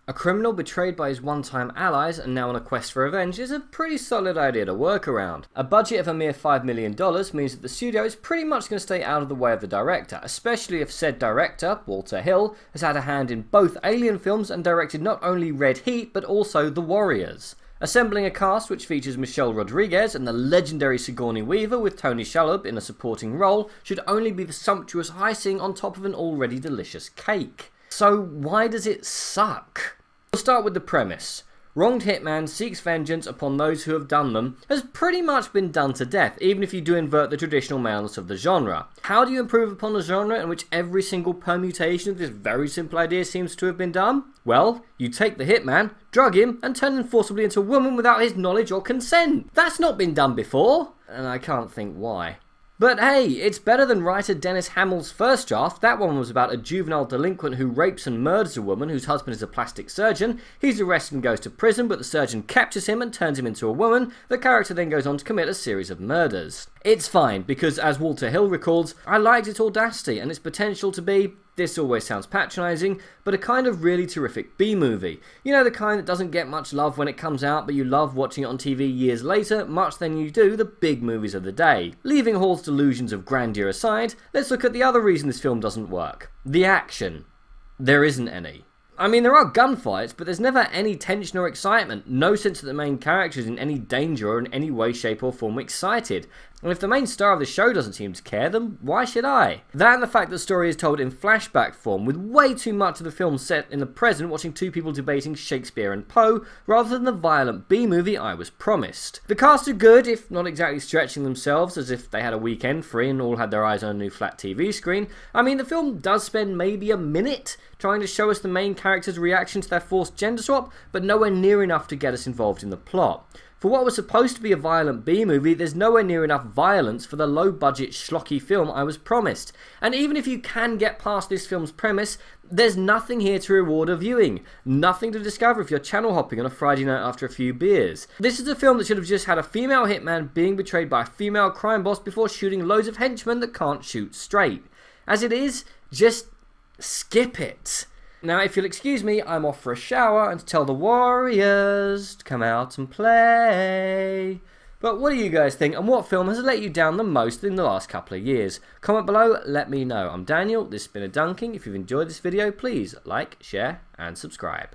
A criminal betrayed by his one-time allies and now on a quest for revenge is a pretty solid idea to work around. A budget of a mere $5 million means that the studio is pretty much going to stay out of the way of the director, especially if said director, Walter Hill, has had a hand in both Alien films and directed not only Red Heat but also The Warriors. Assembling a cast which features Michelle Rodriguez and the legendary Sigourney Weaver with Tony Shalhoub in a supporting role should only be the sumptuous icing on top of an already delicious cake. So why does it suck? We'll start with the premise. Wronged hitman seeks vengeance upon those who have done them has pretty much been done to death, even if you do invert the traditional maleness of the genre. How do you improve upon a genre in which every single permutation of this very simple idea seems to have been done? Well, you take the hitman, drug him, and turn him forcibly into a woman without his knowledge or consent. That's not been done before, and I can't think why. But hey, it's better than writer Dennis Hamill's first draft. That one was about a juvenile delinquent who rapes and murders a woman whose husband is a plastic surgeon. He's arrested and goes to prison, but the surgeon captures him and turns him into a woman. The character then goes on to commit a series of murders. It's fine, because as Walter Hill recalls, I liked its audacity and its potential to be, this always sounds patronising, but a kind of really terrific B-movie. You know, the kind that doesn't get much love when it comes out, but you love watching it on TV years later, much than you do the big movies of the day. Leaving Hall's delusions of grandeur aside, let's look at the other reason this film doesn't work. The action. There isn't any. I mean, there are gunfights, but there's never any tension or excitement. No sense that the main character is in any danger or in any way, shape or form excited. And if the main star of the show doesn't seem to care, then why should I? That and the fact that the story is told in flashback form, with way too much of the film set in the present watching two people debating Shakespeare and Poe, rather than the violent B-movie I was promised. The cast are good, if not exactly stretching themselves as if they had a weekend free and all had their eyes on a new flat TV screen. I mean, the film does spend maybe a minute trying to show us the main character's reaction to their forced gender swap, but nowhere near enough to get us involved in the plot. For what was supposed to be a violent B-movie, there's nowhere near enough violence for the low-budget, schlocky film I was promised. And even if you can get past this film's premise, there's nothing here to reward a viewing. Nothing to discover if you're channel hopping on a Friday night after a few beers. This is a film that should have just had a female hitman being betrayed by a female crime boss before shooting loads of henchmen that can't shoot straight. As it is, just skip it. Now, if you'll excuse me, I'm off for a shower and to tell the Warriors to come out and play. But what do you guys think, and what film has let you down the most in the last couple of years? Comment below, let me know. I'm Daniel, this has been a Dunking. If you've enjoyed this video, please like, share and subscribe.